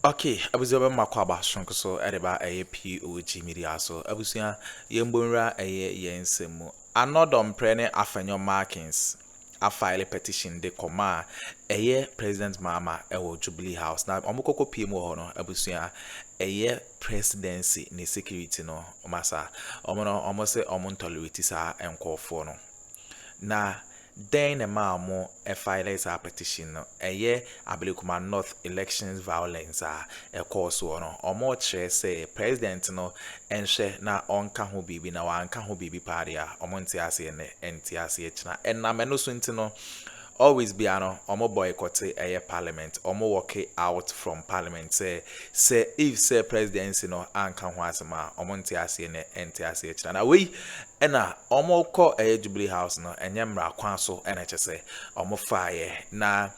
Okay, abuziaba makwaba shonko so edeba POG Media so abusia yembonra yensemu Addo Dompreh ne Afenyo markings a file petition de koma President Mahama ewo Jubilee House na omukoko PM ho no abusia Presidency ne Security no masa omo se tolerate sa enkofo no na then mo file a petition no Abelekuma North elections violence a course no omo chere say president no enhwe na onka ho bibi na wanka ho bibi party a omo ntiase ne entiase china enna meno so ntino always be omo boycott parliament omo walk out from parliament say if presidency no anka ho asema omo ntiase ne entiase china na we ena omo ko Jubilee House no enyemra kwan so ena chese omo fire na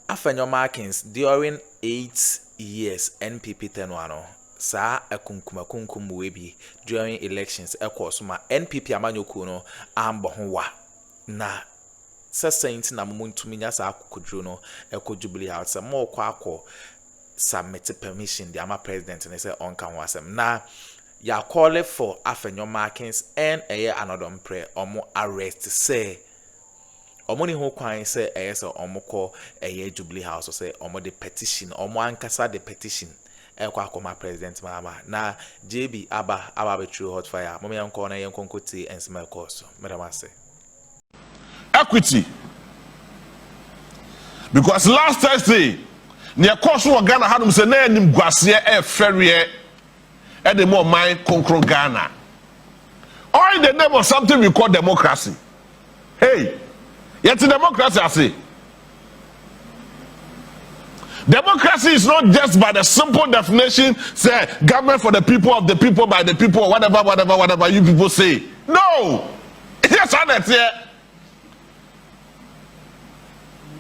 Afenyo markings during 8 years NPP tenuano sa akunkum webi during elections ekwoso ma NPP amanyoku no ambo ho wa na saint na muntumi nya sa akukudru no Jubilee House mo kwa submit permission the ama president and say on kan wasem na ya call for Afenyo markings and Addo Dompreh omo arrest say omo ni ho kwan say say omo call Jubilee House say omo the petition omo ankasa the petition akoma president Mahama na JB aba be true hot fire mo me yanko na yanko ti ensema course madam say equity because last Thursday near course wo Ghana hadum say na anim guase ferry and the more mind concron Ghana. Or in the name of something we call democracy. Hey, yet democracy I say. Democracy is not just by the simple definition, say government for the people, of the people, by the people, or whatever you people say. No! Yes, that's it.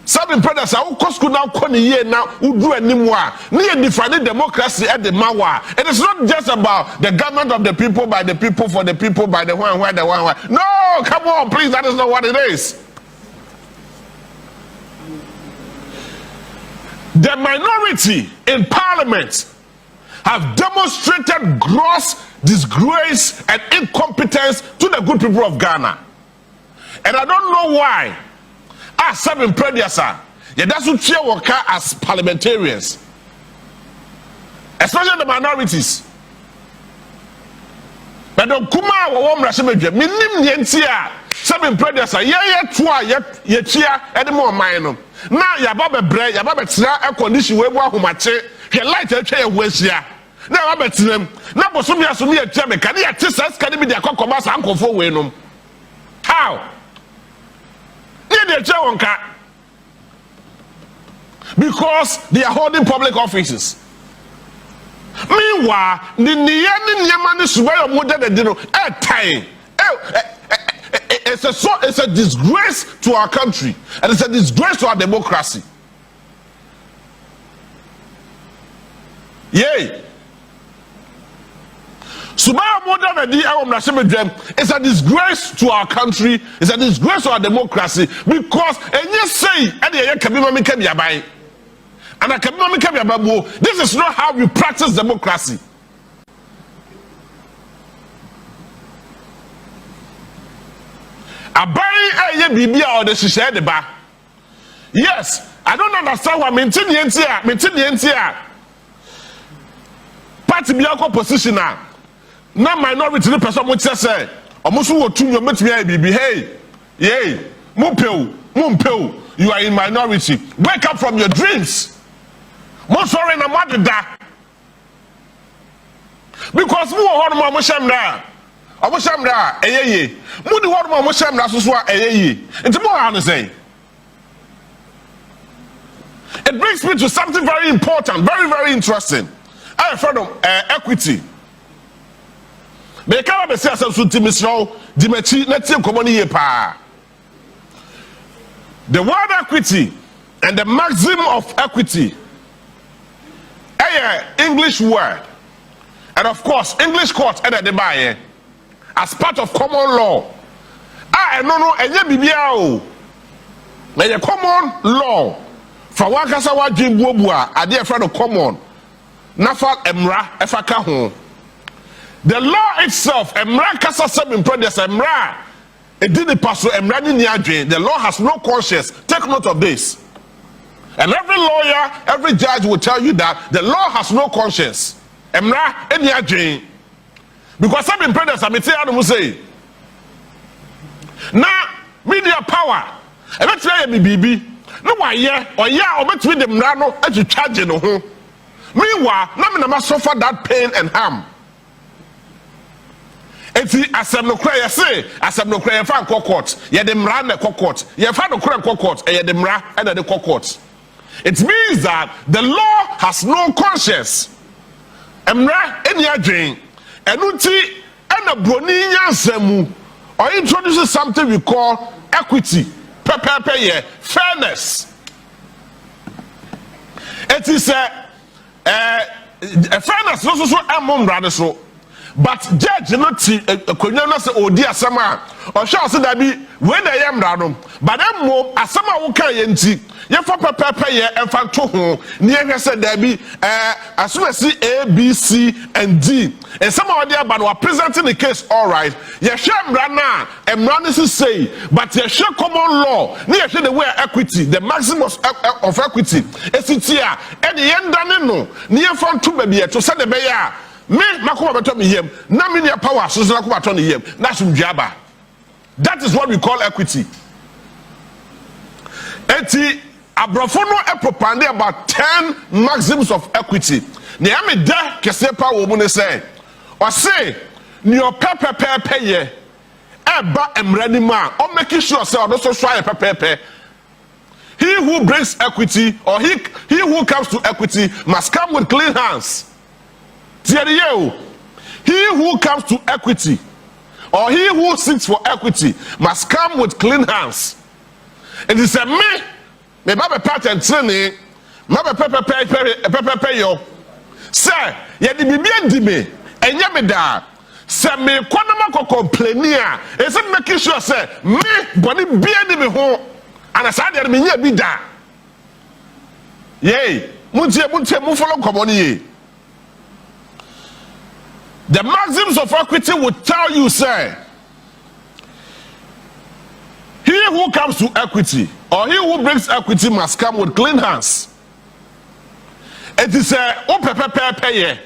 Some brothers are who now who do anymore. Near defining democracy at the Mawa. It is not just about the government of the people, by the people, for the people, by the one, why the one, why. No, come on, please, that is not what it is. The minority in parliament have demonstrated gross disgrace and incompetence to the good people of Ghana. And I don't know why. Seven predecessors, that's what cheer worker as parliamentarians, especially the minorities. But the Kuma or Rashimaj, minim yentia, seven predecessors, ye cheer, and more minor. Now, Yababa bread, Yababa air condition, where Wahumache, he light a chair west here. Now, I bet them, now, Bosumia Sumia Chairman, can you attest can be their Cocomas Akuffo Wenum? How? Because they are holding public offices. Meanwhile, it's a disgrace to our country and it's a disgrace to our democracy. Yay! It's a disgrace to our country, it's a disgrace to our democracy because this is not how we practice democracy. Yes, I don't understand why maintain party biako position now. Na minority the person would say almost what to your baby hey yay mumpel you are in minority, wake up from your dreams. Most sorry na madda because mu ho no mo shamra eyeye mu di ho no mo shamra so eyeye nti mo ha no say it brings me to something very important, very interesting. I friend of equity. The word equity and the maximum of equity, English word, and of course English court as part of common law. No, common law fa wakasa wadwen buobua ade e fra no common na fa emra e fa ka ho. The law itself, emra kasa sebin brothers, emra it did pass so emra ni adwen. The law has no conscience. Take note of this. And every lawyer, every judge will tell you that the law has no conscience. Emra eni adwen. Because sebin brothers am tell you say na media power e betray ya bibibi no waye oya obetwe de mra no atwitwaje no ho. Meanwhile, na me suffer that pain and harm. Eti asem no kra ye say asem no kra ye fa court ye de mra na court ye fa no kra court ye de mra na de court. It means that the law has no conscience. Emra eni adwen enuti ena broni nyansam or introduces something we call equity, fairness. It is a fairness so among brothers so. But judge not konya say odi asama or sure say that be when I am radom but them mo asama wo kan ye nti ye fa pepepe ye emfa to ho ne ye say that be as soon as A B C and D and some of them are presenting the case all right ye hwe mra na emra ne say but ye hwe common law ne ye hwe the way equity the maximum of equity esitia e de ye ndane no ne ye fa to ba bi e to say the be ya me makoma beto me yem na me near power so na kuma to ne yem na sumdwaba. That is what we call equity. Eti abrofo no e propaganda about 10 maxims of equity. Ne am da kese pa wo mu ne say o say ni o pepepe ye e ba emrani ma o make sure say o so so ye pepepe. He who brings equity or he who comes to equity must come with clean hands. He who comes to equity or he who seeks for equity must come with clean hands. It is a me baba pattern training, me pepe yo. Sir, ye di bibia di me, enye me da. Sir me kwana ma complainia, e se make sure say me boni bia di me ho, and as I dey me nya bi da. Yey, muntie follow common ye. The maxims of equity will tell you, say, he who comes to equity or he who brings equity must come with clean hands. It is a pepe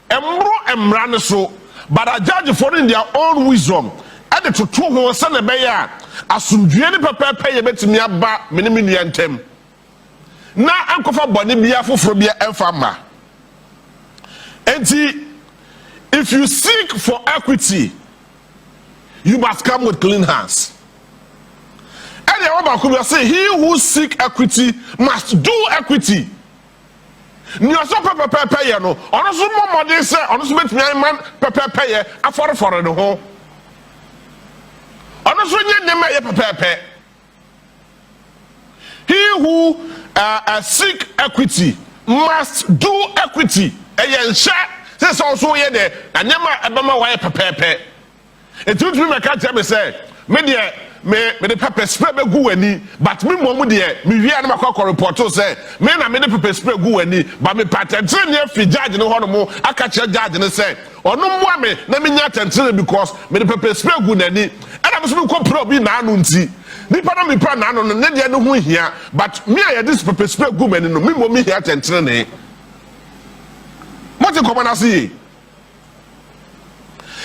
emro so, but a judge for in their own wisdom. Added to 2 who send a bear, asumdue pepe betimi aba minimini antem. Na Akuffo boni bia foforo bia emfama. Enti if you seek for equity, you must come with clean hands. And the Bible say, he who seek equity must do equity. You so pepe no. Ono so mo dey say, ono so betimi man pepe afore for the ho. Ono so nye nema ye pepe. He who seek equity must do equity. This also here there, and never abama why pepe. It took me make tell me say, me the pepper spray be go ani, but me momu there, me wi an makọ report say, me na me the pepper spray go ani, but me pattern near fi judge no hono mo, aka che judge ne say, ono mo me na me nya tentere because me the pepper spray go ani, and am so ko pro bi na anu nti. Nipa na me pra na anu no ne de no ho hia, but me I this pepper spray go ani no, me mo me hia tentere ne. What you come and see?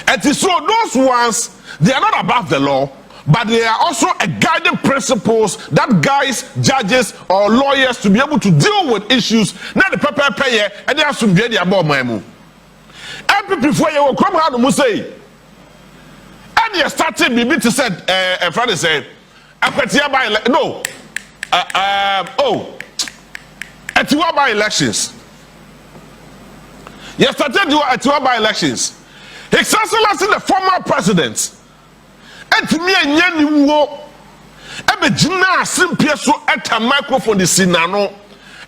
And so those ones, they are not above the law, but they are also a guiding principles that guides judges or lawyers to be able to deal with issues. Now the pepper payer and they have some very about my move. And before you will come out and say, and you started maybe to say, a friend say, no, at you by elections. You started at your by elections. His Excellency the former president. And to me, and Yanni wo. Ebe jina simpie so at a microphone the sinano.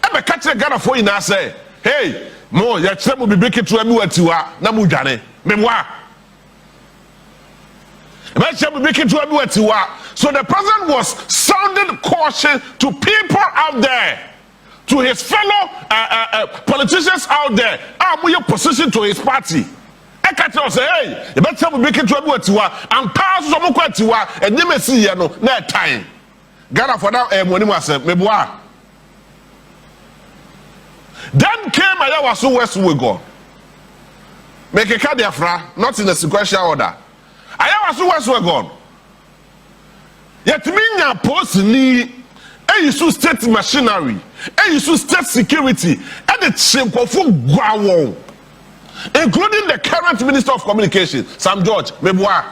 Ebe catch a Ghana for you now say, hey, mo ya chemo be break it to emu atiwa na mu dwane. Memoir. So the president was sounding caution to people out there. to his fellow politicians out there, your position to his party. I can't say, hey, you better make it to a boatiwa and pass some quatiwa and you may see no time. Ghana for now, money myself, maybe why. Then came Ayawaso West we go. Make a cardiafra, not in a sequential order. Ayawaso West we go. Yet me post ni use state machinery, use state security, and the Chinkofu Guawo, including the current Minister of Communication, Sam George Meboa.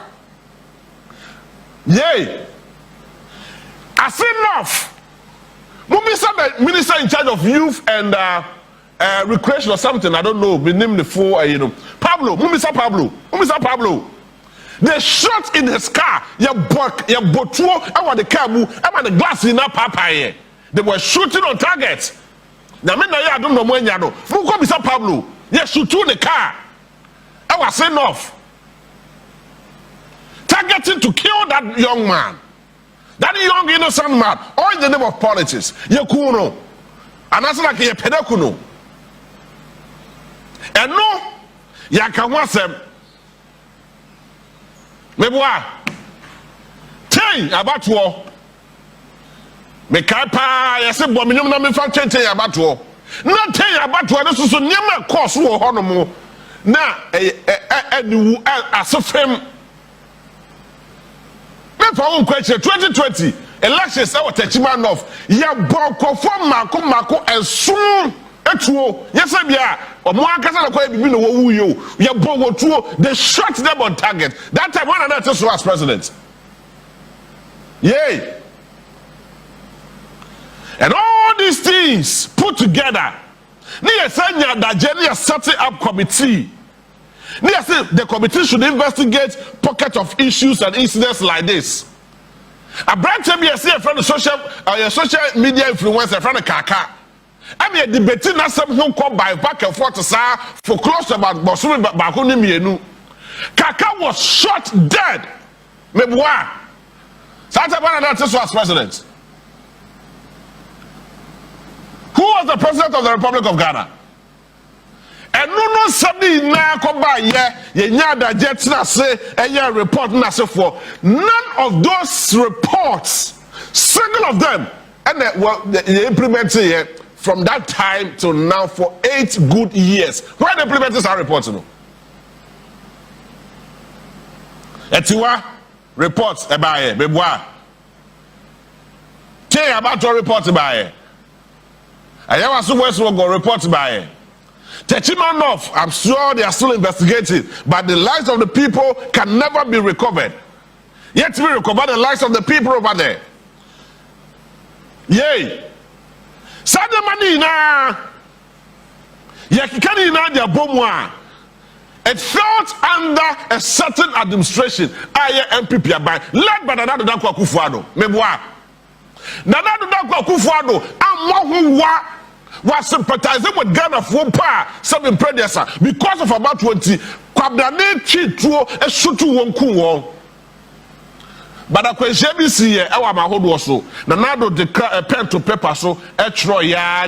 Yay! I say enough. Mumisa, the minister in charge of youth and recreation or something, I don't know, we name the four, Pablo, Mumisa Pablo. They shot in his car, your botuo, I want the cabu, I want the glass in that papa. They were shooting on targets. Now, I don't know when you know. Mumisa Pablo, yes, shoot in the car. I was saying off. Targeting to kill that young man. That young innocent man, all in the name of politics. Yakuno. And that's like a pedakuno. And no, Yakawasem. Meboa. Ten about war. Mekapa, yes, bominum na me fa ten about war. Not ten about war, this is a near course war honomo. Na asofem. For question 2020 elections I was touching man off. Ya boko for mako and soon etuo. Yes, bia. Omo akasa na kwa bibi no wo yo. Ya boko tuo. They shot them on target. That time when another was president. Yay. And all these things put together. Niye sanya da jeni setting up committee. The committee should investigate pockets of issues and incidents like this. A branch of a friend of social media influencer, friend of Kaka. I mean, debating that some who come by back and forth for close about Bosumi Bakuni Mienu. Kaka was shot dead. Meboa. Santa Bernadette was president. Who was the president of the Republic of Ghana? And no somebody na come by ye nyada jet na say a report na say for none of those reports, single of them, and they implemented here from that time till now for 8 good years. Why they implemented our reports? No. Etiwa reports about here, beboa. Tell about your reports about here. Ayawaso West will go reports about here. Techimanov, I'm sure they are still investigating, but the lives of the people can never be recovered. Yet we recover the lives of the people over there. Yay! Sadamani na yakikani na dia bomwa. It felt under a certain administration, MPP abai, led by Nana Akuffo. Meboa. Nana Akuffo, amwa was sympathizing with Ghana for power, some predecessor, because of about 20. Kwabdane chituo e shutu wonku. But I question BC, our hold also. Nanado the pen to paper so troya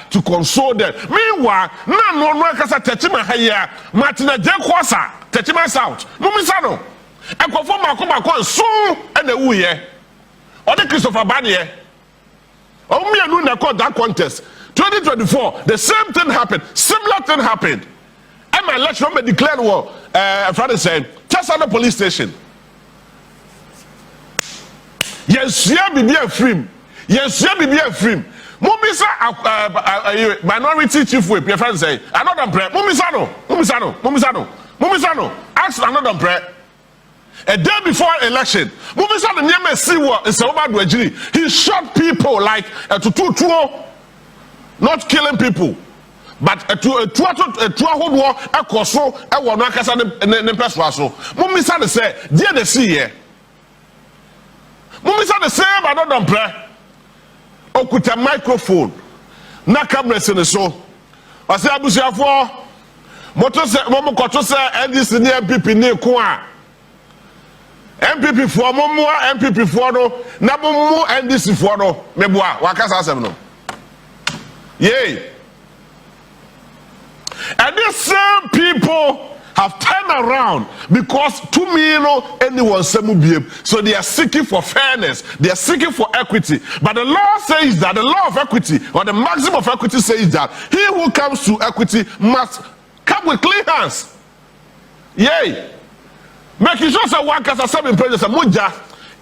to console them. Meanwhile, no kasa Techima Haya, Martina Jankwasa, Techima South, Mumisano, and conform Akoma soon and the Uye. Or the Christopher Banier. Only a new that contest. 2024, the same thing happened, similar thing happened. And my election may declare war. Friday said, just on the police station. Yes, yeah, be a free. Yes, yeah, be a free. Mumisa, minority chief whip, your friend say, another prayer. Mumisano. Ask another prayer. A day before election, Mumisa the Nyame Siwa is he shot people like not killing people, but a two war a coso a wanakasa ne peswaso. Mumisa the say, dear the see here. Mumisa the same but not Dompreh. Okuta microphone. Na camera in so. I say Abusia for moto se momo koto se NDC ni MPP ni kwa. MPP for momo MPP for no na momo NDC for no meboa wakasa asem no. Yay. And these same people have turned around because to me, anyone so they are seeking for fairness, they are seeking for equity. But the law says that the law of equity or the maximum of equity says that he who comes to equity must come with clean hands. Yay. Making sure that one can serve in presence of Muja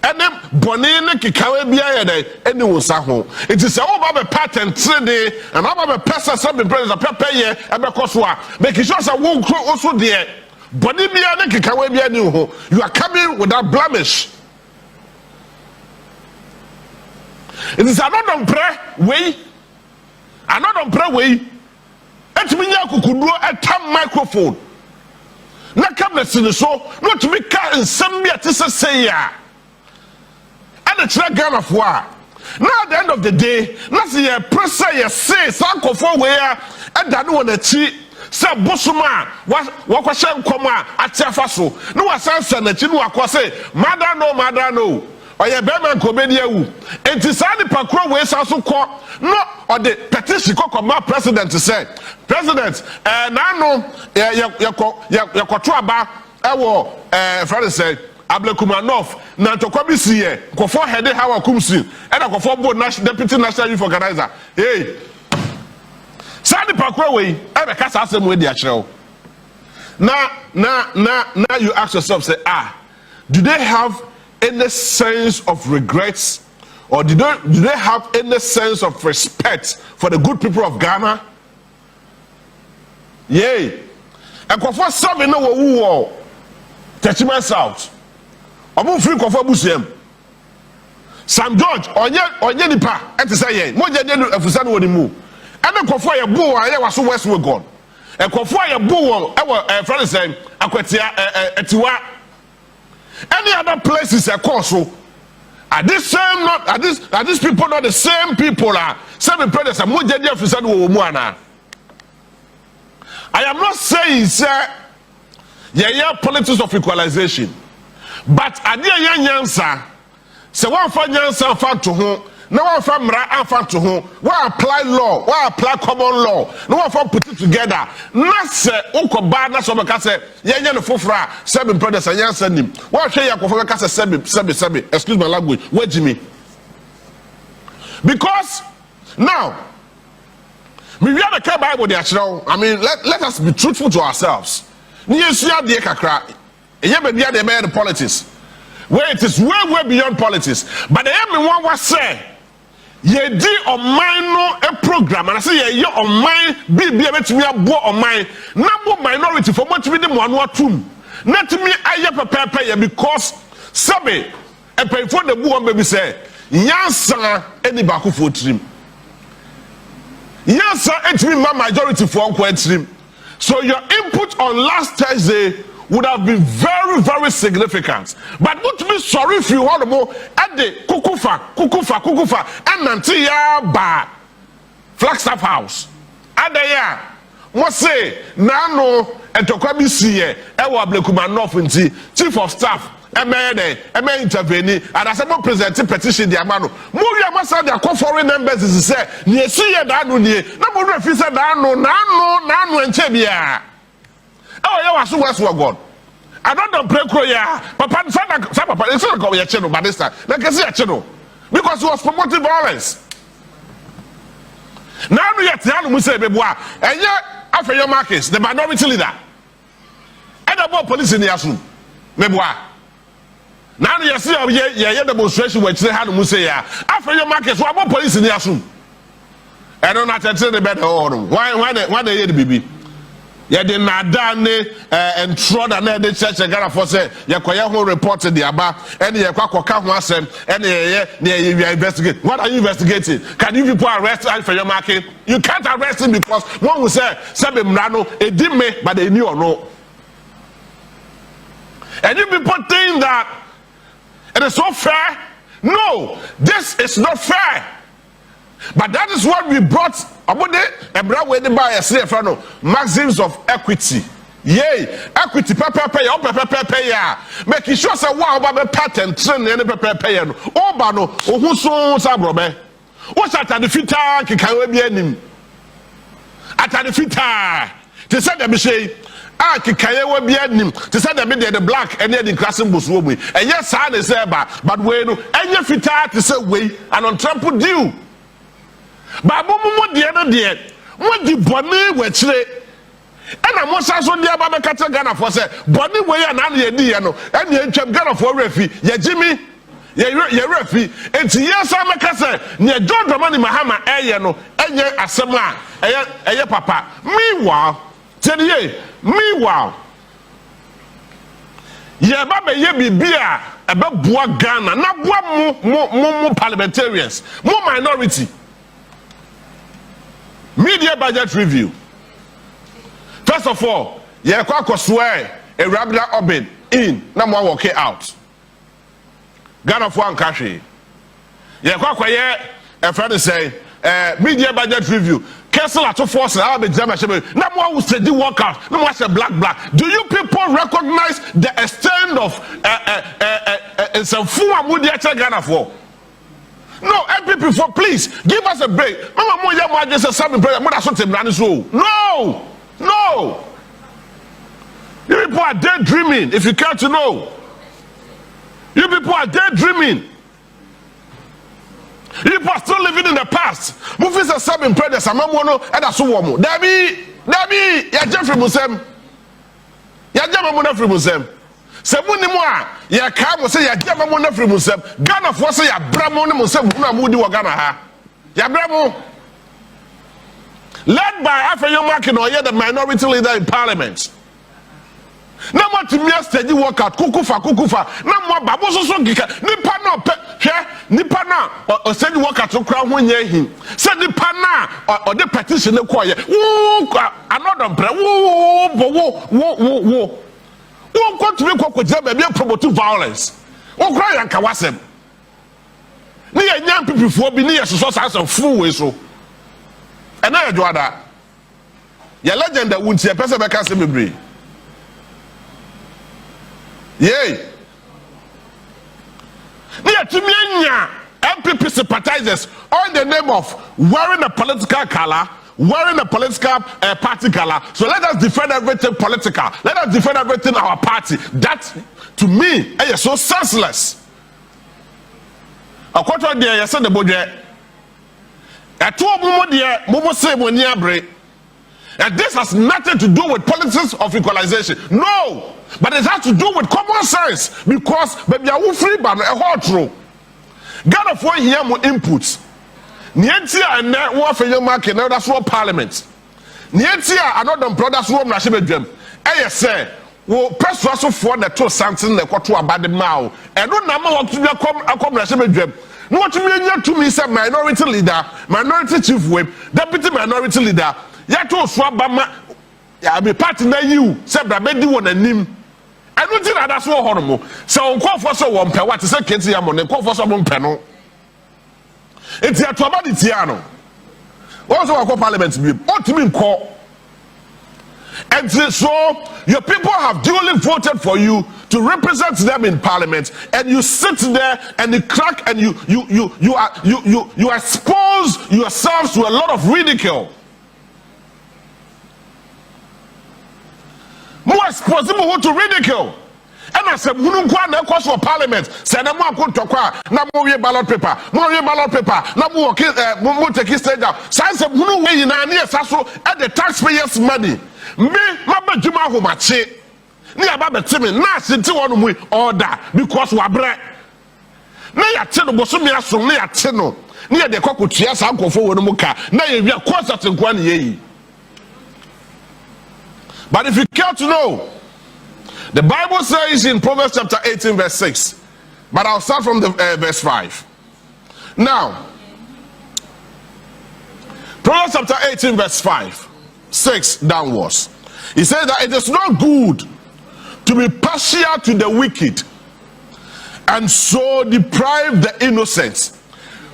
and then Bonine Kikawebia and anyone saho. It is all about a pattern today and about a person serving presence of Pepe and Bekoswa. Making sure that one also there. Bonibia and Kikawebia new. You are coming without blemish. It is another Dompreh way. Another Dompreh way. Et minya kukudu a microphone. Na come the so not to be cut in some bit to say ya. And the track gun of war. Now at the end of the day, not see a pressure you say, Akuffo where and that one a cheat. Say Bosuma was shame coma at Tefaso. No sense and the Chinua say, Mother no. Or your Beman Comedia. It is only Pakro ways also call no or the petition called my president to say, President, and I know your Quatraba, our friend said, Ablecumanov, Nantokomisi, Kofor headed how I come soon, and I go for board deputy national youth organizer. Hey, Sandy Pakro way, and I can't ask them with their show. Now you ask yourself, say, do they have any sense of regrets, or do they have any sense of respect for the good people of Ghana? Yay! And Kofor serving no war, Techiman South. Omo free Kofor Busiem. Sam George, onye nipa, ete say ye, mo je denu afusa no wonimu. And the Kofor ye bo wa ye waso westward gone. And Kofor ye bo wa e friend say akwatia etiwa. Any other places are so are these same not are these people not the same people are same predecessor mo je dey afusa no wo mu ana. I am not saying sir yeah politics of equalization, but adia yansa say one for yansa fa to ho na one for mra afa to ho one apply law one apply common law no one for put it together na say ukoba na so beka say yenya no fofra seven predecessor yansa nim one hwe yakofo beka say seven excuse my language wejimi because now we have the Bible there. I mean, let us be truthful to ourselves. The politics, where it is way beyond politics. But the everyone was say, ye di on mine a program, and I say ye on mine be able to be a boy on mine. Number minority for much with them one or two. Not to me, I have a paper because Sabe and pay for the boy baby say, Yansa any Akuffo trim. Yes, sir, it's me my majority for stream. So your input on last Thursday would have been very significant. But not to be sorry if you want more at the Kukufa, and Nantia Ba Flagstaff House. At the year, what say, Nano and Tokwami Siye, Ewa Blekumanov, Chief of Staff. Intervene and as a presenting petition the amano. Movie amasa the call foreign members is say near see that no near no refuse that no and chebia. Oh, you are so west God. I don't break ya. Papa Papa it's not go your channel but this time. Like I say a channel. Because he was promoting violence. Now we are telling Musa Bebois and yet Afenyo&Ano the minority leader. And about police in the assume. Bebois. Now you see a demonstration which they had to say, Afenyo&Ano, so about police in the assume. I don't know to tell the better order. Why they hear the baby? Yeah, they not done and trod and the church and got for say, Yakoya reported the Abba and the Yakwaka was and you investigate. What are you investigating? Can you people arrest Afenyo&Ano? You can't arrest him because one will say, Sabe Mrano, it didn't make, but they knew or no. And you people think that it is so fair? No, this is not fair. But that is what we brought about it. By a maxims of equity. Yay, equity, pay. Making sure that wow, about pattern, train any pay. Oh, Bano, who so sabrobe. What's that? The fitter can be any. atade fitaa te sɛ da bihye a kikaye wa bia nim te sɛ da me the black ɛne the crossing boso mu ɛyɛ saa ne sɛ ba but we no ɛnyɛ fitaa te sɛ wei an untrampled dew ba bomo de no de mo di bɔne wa kyire ɛna mo sa so de aba bɛkata Ghana for sɛ bɔne wei ana na yɛ di yɛ no ɛne ntwam Ghana for refi yɛ gyimi yɛ refi enti yɛ sa mɛka sɛ ne John Dramani Mahama ɛyɛ no ɛnyɛ asɛm a ɛyɛ papa meanwhile yɛ ba bɛ yɛ bibi a ɛbɛ boa Ghana na boa mo parliamentarians mo minority media budget review. First of all, you can swear a regular orbit in, na mo work it out. Ghana for one country. You can a friend say media budget review. Cancel at 2 force. I have a German. Na mo will steady workout. No more say black. Do you people recognize the extent of some full media Ghana for? No, MPP for please give us a break. Mama mo ya mo just say prayer. Mo da so temrani so. No. You people are daydreaming if you care to know. You people are daydreaming. You people are still living in the past. Movies are serving prayers. Amamono and Asuwomo. Dabi, ya Jeffrey Musem. Ya Jamamona Free Musem. Semuni moa, ya Kamo say ya Jamamona Free Musem. Ghana for say ya Bramon Musem, Mudi wa Ghana ha. Ya Bramo. Led by Afenyo&Ano, the minority leader in parliament. Na mo timi steady workout kukufa na mo babo so gika nipa na nipa na steady workout kra ho nya hin se nipa na o de petition ne koye Anno Dompreh wo ko timi kokogya ba bi promote violence wo kra yanka wasem ne ya nya pipifo bi ne ya soso sa fu we so ena ya joada ya legend wunti e pese be ka se mebre. Yay! MPP sympathizers all in the name of wearing a political color, wearing a political party color. So let us defend everything political. Let us defend everything our party. That, to me, is so senseless. A quarter there, you said the budget. A 2 more there, Momo say when you break. And this has nothing to do with politics of equalization. No! But it has to do with common sense. Because baby, I will free ban a whole true. Ghana for here more inputs. Nientia and that one for your market, now that's what parliament. Nientia and not them brothers who are Rashid. I say, well, press Russell for the 2 something the quarter about the mouth. And no number of to come Rashid. No to me, say minority leader, minority chief whip, deputy minority leader. Yato swabama ya be party na you say bra be di won anim anu ti na da so horomo so nkofo so wo mpe what say kenti ya mo ne nkofo so mo mpe no enti ato aba di tia no wo so wa parliament bi o ti mi nko and so your people have duly voted for you to represent them in parliament and you sit there and you crack and you expose yourselves to a lot of ridicule. More possible to ridicule. And I said, Munukwa na course for parliament. Say na mo akotokwa na mo we ballot paper. Na mo take stage out. Say munu we na na saso at the taxpayers money. Me mabadwuma homache. Ni aba betime na asenti wonu mu order because wa bre. Na ya te no boso me aso na ya te no. Ni ya de kokotua sa Akuffo wonu mu ka. Na ya wi concert nkwa na yeyi. But if you care to know, the Bible says in Proverbs chapter 18 verse 6, but I'll start from the verse 5. Now, Proverbs chapter 18 verse 5, 6 downwards. He says that it is not good to be partial to the wicked and so deprive the innocent.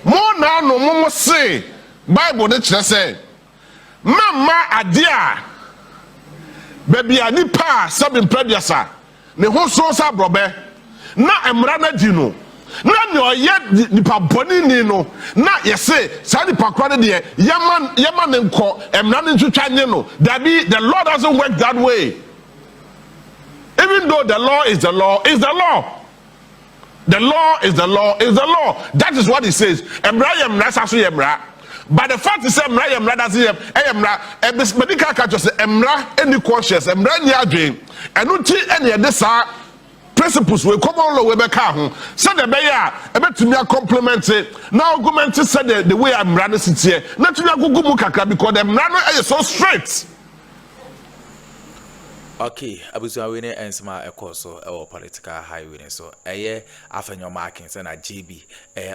More now no more say, Bible that say, Mama adia. Baby anipa sabin predesa ne ho so sa brobe na emra na di no na ne oye nipa boni ni no na yese sa nipa kwade de yema ne nko emra ne ntwetwa nye no the law doesn't work that way. Even though the law is the law is the law. The law is the law is the law. That is what it says. Emra yemra saso yemra. But the fact is emra yemra doesn't emra medical culture say emra any conscious emra ni adwen eno ti ene de sa principles we common law we be ka ho say the be ya e betumi a complement na argument say the way emra no sit here na tumi agugu mu kakra because the emra no is so straight. Okay, abusuwa we ne ensema ekoso e political highway so eye Afenyo markings na GB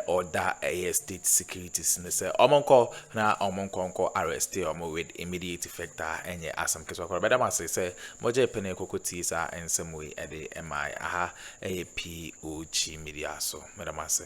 order state securities ne say omonko na omonko arrest omo with immediate effect enye asam keso ko beda mase say moje pene kokoti sa ensem we e de MI aha POG Media so beda mase